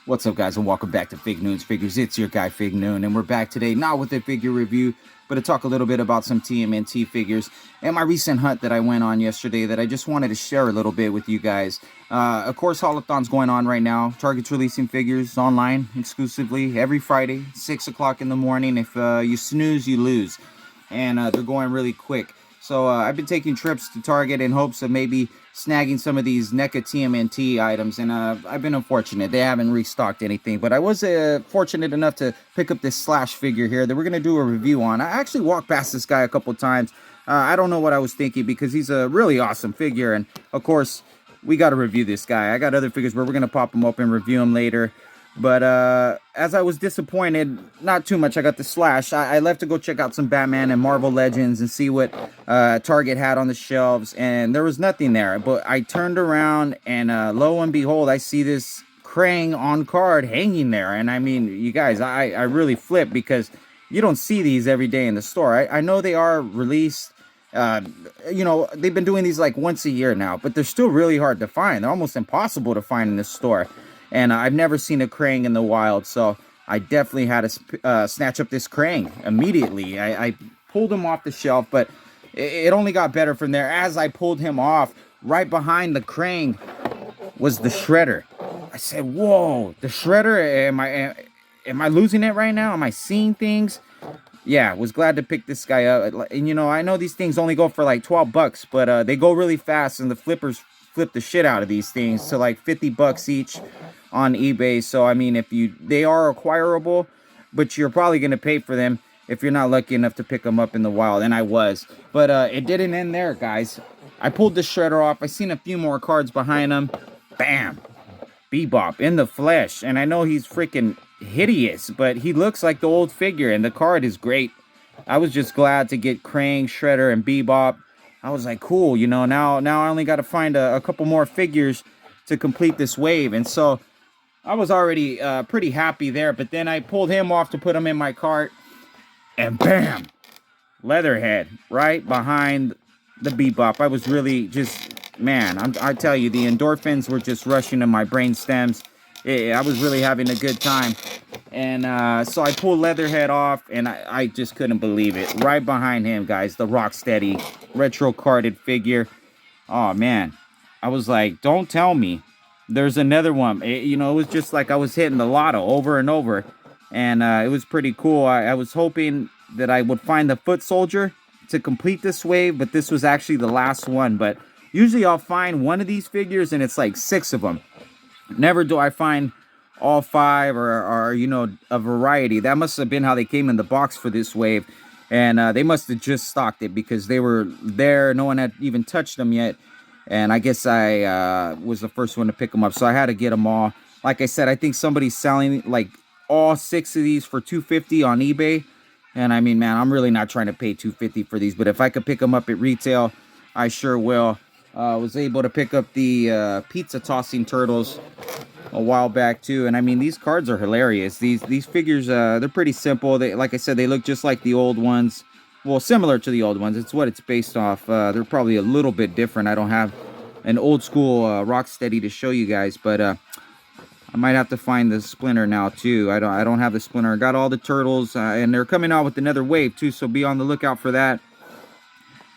What's up, guys, and welcome back to Fig Noon's Figures. It's your guy, Fig Noon, and we're back today, not with a figure review, but to talk a little bit about some TMNT figures and my recent hunt that I went on yesterday that I just wanted to share a little bit with you guys. Of course, Holothon's going on right now. Target's releasing figures online exclusively every Friday, 6 o'clock in the morning. If you snooze, you lose. And they're going really quick. So I've been taking trips to Target in hopes of maybe snagging some of these NECA TMNT items, and I've been unfortunate. They haven't restocked anything, but I was fortunate enough to pick up this Slash figure here that we're going to do a review on. I actually walked past this guy a couple times. I don't know what I was thinking because he's a really awesome figure, and of course, we got to review this guy. I got other figures where we're going to pop them up and review them later. But as I was disappointed, not too much, I got the Slash. I left to go check out some Batman and Marvel Legends and see what Target had on the shelves, and there was nothing there. But I turned around, and lo and behold, I see this Krang on card hanging there. And I mean, you guys, I really flipped because you don't see these every day in the store. I know they are released. You know, they've been doing these like once a year now, but they're still really hard to find. They're almost impossible to find in the store. And I've never seen a Krang in the wild, so I definitely had to snatch up this Krang immediately. I pulled him off the shelf, but it only got better from there. As I pulled him off, right behind the Krang was the Shredder. I said, whoa, the Shredder, am I losing it right now? Am I seeing things? Yeah, was glad to pick this guy up. And, you know, I know these things only go for like 12 bucks, but they go really fast, and the flippers flip the shit out of these things to like 50 bucks each on eBay. So I mean, they are acquirable, but you're probably going to pay for them if you're not lucky enough to pick them up in the wild, and I was. But it didn't end there, guys. I pulled the Shredder off. I seen a few more cards behind him. Bam, Bebop in the flesh. And I know he's freaking hideous, but he looks like the old figure, and the card is great. I was just glad to get Krang, Shredder, and Bebop. I was like, cool, you know, now I only got to find a couple more figures to complete this wave. And so I was already pretty happy there, but then I pulled him off to put him in my cart, and bam, Leatherhead right behind the Bebop. I was really just, man, I tell you, the endorphins were just rushing to my brain stems. I was really having a good time. And so I pulled Leatherhead off, and I just couldn't believe it. Right behind him, guys, the Rocksteady retro carded figure. Oh, man. I was like, don't tell me there's another one. You know, it was just like I was hitting the lotto over and over. And it was pretty cool. I was hoping that I would find the Foot Soldier to complete this wave, but this was actually the last one. But usually I'll find one of these figures, and it's like 6 of them. Never do I find all 5 or you know, a variety. That must have been how they came in the box for this wave. And they must have just stocked it because they were there. No one had even touched them yet. And I guess I was the first one to pick them up. So I had to get them all. Like I said, I think somebody's selling like all 6 of these for $250 on eBay. And I mean, man, I'm really not trying to pay $250 for these. But if I could pick them up at retail, I sure will. Was able to pick up the pizza tossing turtles a while back too, and I mean, these cards are hilarious. These figures, they're pretty simple. They, like I said, they look just like the old ones. Well, similar to the old ones. It's what it's based off. They're probably a little bit different. I don't have an old school Rocksteady to show you guys, but I might have to find the Splinter now too. I don't have the Splinter. I got all the turtles, and they're coming out with another wave too, so be on the lookout for that.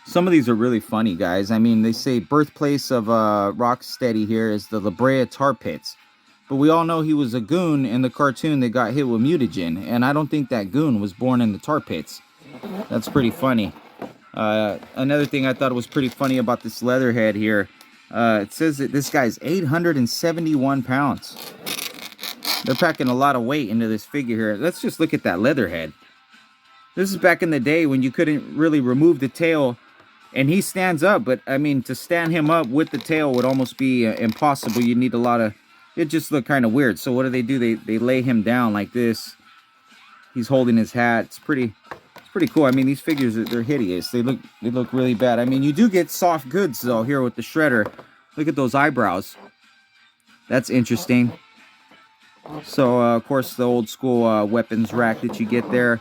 Some of these are really funny, guys. I mean, they say birthplace of Rocksteady here is the La Brea Tar Pits. But we all know he was a goon in the cartoon that got hit with mutagen. And I don't think that goon was born in the tar pits. That's pretty funny. Another thing I thought was pretty funny about this Leatherhead here. It says that this guy's 871 pounds. They're packing a lot of weight into this figure here. Let's just look at that Leatherhead. This is back in the day when you couldn't really remove the tail. And he stands up. But, I mean, to stand him up with the tail would almost be impossible. You'd need a lot of... It just looked kind of weird. So what do? They lay him down like this. He's holding his hat. It's pretty cool. I mean, these figures, they're hideous. They look really bad. I mean, you do get soft goods though here with the Shredder. Look at those eyebrows. That's interesting. So of course the old school weapons rack that you get there.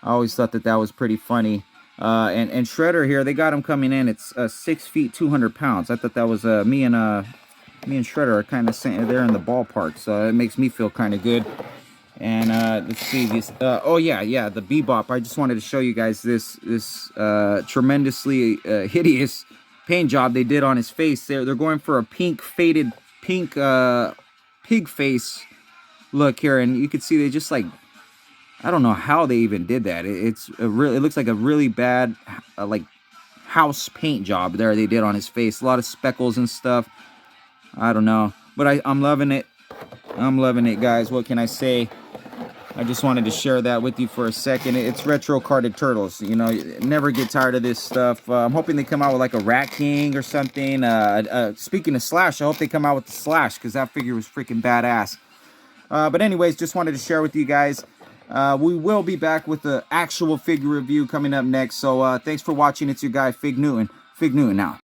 I always thought that was pretty funny. And Shredder here, they got him coming in. It's 6 feet 200 pounds. I thought that was me and Me and Shredder are kind of there in the ballpark, so it makes me feel kind of good. And let's see this. Oh yeah, the Bebop. I just wanted to show you guys this tremendously hideous paint job they did on his face. They're going for a pink faded pink pig face look here, and you can see they just like, I don't know how they even did that. It looks like a really bad like house paint job there they did on his face. A lot of speckles and stuff. I don't know, but I'm loving it. I'm loving it, guys. What can I say? I just wanted to share that with you for a second. It's retro carded turtles. You know, never get tired of this stuff. I'm hoping they come out with like a Rat King or something. Speaking of Slash, I hope they come out with the Slash, because that figure was freaking badass. But anyways, just wanted to share with you guys. We will be back with the actual figure review coming up next. So thanks for watching. It's your guy, Fig Newton. Fig Newton now.